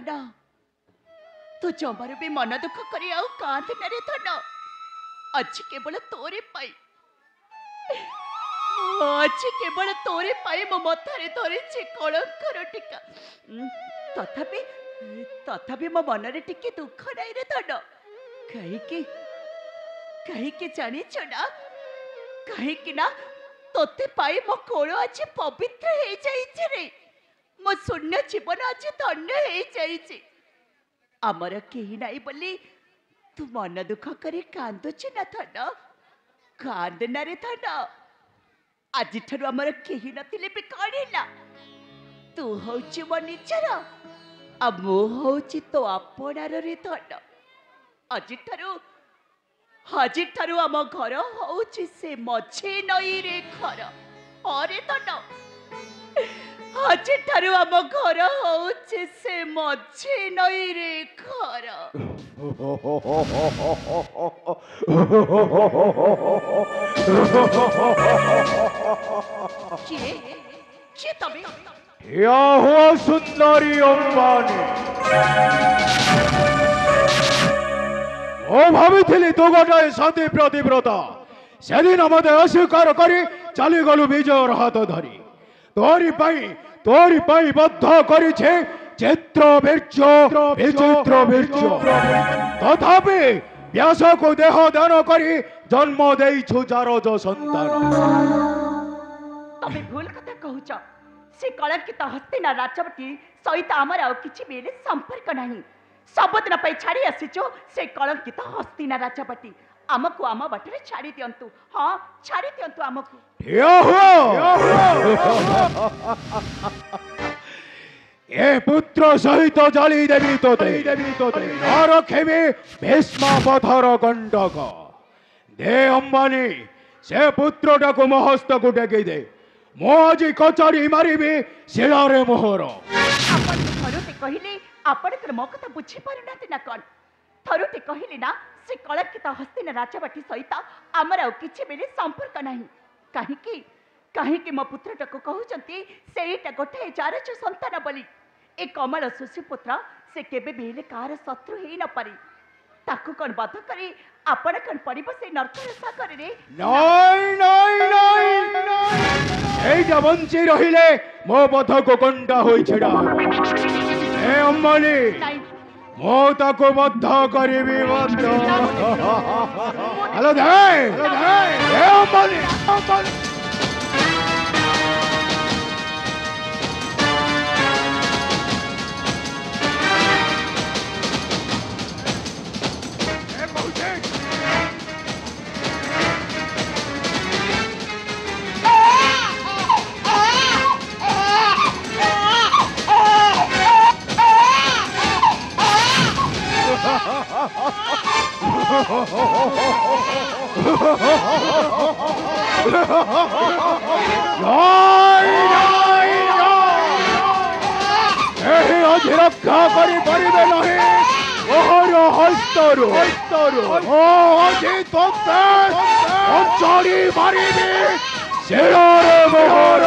ना तू जमार भी मन दुख करी आउ कांदना रे धन अच्छी केवल तोरे पाई अच्छी केवल तोरे पाई मो मथारे धरिछि कलंकर टीका तथापि तथापि मो मनरे टिके दुख नाई रे धन कहीं कहीं जानी ना कहीं ना तोते पाई मो कोल आज पवित्र हो जाइछि रे मो शून्य जीवन आज धन्य हो जाइछि आमर केही नाई बोली तू मन दुख करी कांदुछि ना धन कांदना रे धन आज ठारू आमर केही नथिले भी कणिला तू होछि मो निजर आ मो होछि तो आपणार रे धन आज ठारू आम घर होछि से मझे नई रे घर अरे धन आज ठारू आम घर होछि से मझे नई रे घर किए तबे या हुआ सुंदरी अंबानी ओ भावी तो गोटे सती प्रतिव्रता से दिन मत अस्वीकार करी चली गलु विजयर हाथ धरी तोरी पाई बद्ध करी चित्र विचित्र तथापि व्यास को देह दान करी जन्म देइछु जारज संतान तबे भूल कथा कहूच से कलंकित हस्तिना राजवटी सहित आमर आ किछि बेले संपर्क नहीं सबदिन पे छाड़ी आसीचो से कलंकित हस्तिना राजवटी आमको आम बाटरे छाड़ी दियंतु हाँ छाड़ी दियंतु आमको ए पुत्र सहित जली देवी तोते रखेबी भीष्म पथर गंडक दे अंबानी से पुत्रटा को मो हस्त को टेकी दे मो आज कचरी मारिबी शिलारे मोहर आपण थरुटे कहिले आपण मो कथा बुझी पारुनाते ना कौन थरुटे कहिले ना से कलंकित हस्तिना राजवटी सहित आमर आ किछि बेले संपर्क नहीं काहेकि मो पुत्रटा को कहउचंती सेटा गोटे जारज संतान बोली ए कमल सुशीपुत्र से केबे बेले कार शत्रु हे न पारी ताकू कौन बाध करी आपण कौन पड़िब से नरकर सागर रे एटा बंची रहिले मो पथ को कंटा होई छिड़ा ए अम्मानी मो ताको बद्ध करिबी बद्ध हेलो दे ए अम्मानी रक्षा करी परिबे नहीं ओहर हस्तरु अजी तोते चढ़ी मारिबी शिलारे मोहर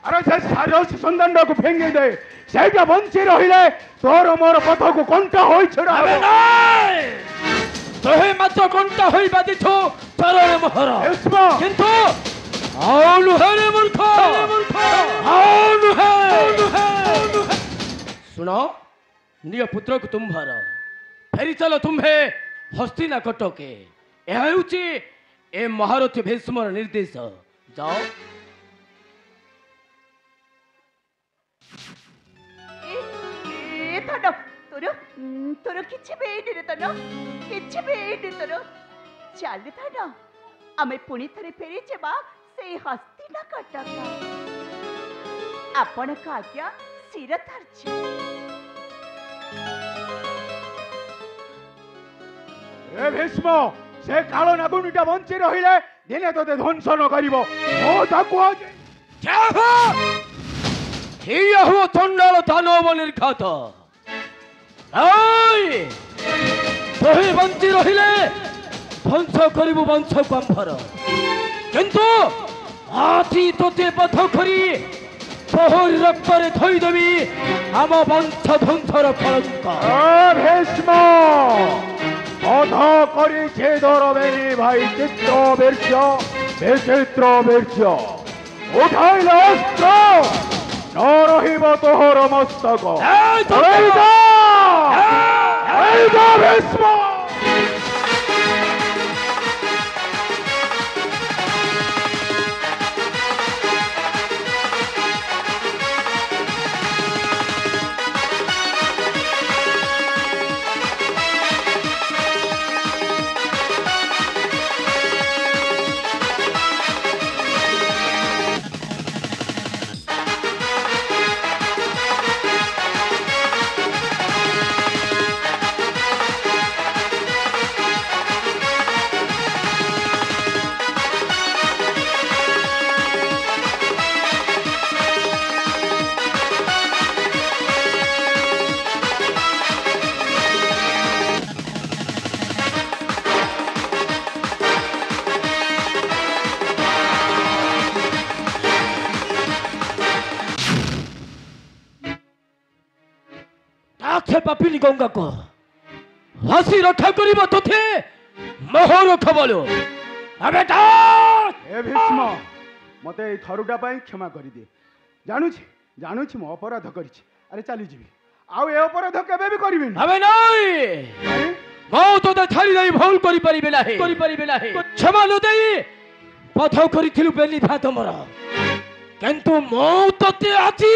अरे से सारस संदंड को फेंगे दे सेटा बंची रहिले तोर मोर पथ को कंटा होई छड़ा अबे नहीं तोहे मत कंटा होई बादिथो चरण मोहर किंतु आउनु हेले मूर्ख आउनु हे सुनो निय पुत्र को तुम्हार फेरी चलो तुम्हे हस्तिना कटके ए हेउची ए महारथी भीष्मर निर्देश जाओ धन तोर किछि बेइनी रे धन किछि बेइनी तोर चल धन आमे पुणी थरे फेरी जेबा से हस्तिना कटक आपण का आज्ञा सिर धरछि ए भीष्म से कालो नागुनीटा बंची रहिले दिने तोते ध्वंस न करिवो ओ ताकू आज क्या हो हिया हो चंडाल दानव निर्घात ତହି ବଞ୍ଚି ରହିଲେ ଧ୍ୱଂସ କରିବୁ ବଂଶକୁ ଆମ୍ଭର, କିନ୍ତୁ ଆଜି ତୋତେ ବଧ କରି ତୋହରି ରକ୍ତରେ ଧୋଇଦେବି ଆମ ବଂଶ ଧ୍ୱଂସର କଳଙ୍କ। ভীষ্ম বধ করিছে ধরবেনি ভাই চিত্রবীর্য বিচিত্রবীর্য, উঠাইল অস্ত্র ন রহিব তোহর মস্তক। ভীষ্ম ପାପିନି ଗଙ୍ଗାକୁ ହସି ରକ୍ଷା କରିବ ତୋତେ ମୋହର ଖବର। ଏ ଭୀଷ୍ମ ମତେ ଏଇ ଥରୁଟା ପାଇଁ କ୍ଷମା କରିଦିଏ। ଜାଣୁଛି ଜାଣୁଛି ମୁଁ ଅପରାଧ କରିଛି, ଆରେ ଚାଲିଯିବି, ଆଉ ଏ ଅପରାଧ କେବେ ବି କରିବିନି। ଏବେ ନାଇଁ, ମୁଁ ତୋତେ ଛାଡ଼ି ଦେଇ ଭୁଲ କରିପାରିବି ନାହିଁ। କ୍ଷମା ନ ଦେଇ ବଧ କରିଥିଲୁ ବେଲି ଭାତ ମୋର, କିନ୍ତୁ ମୁଁ ତୋତେ ଆଜି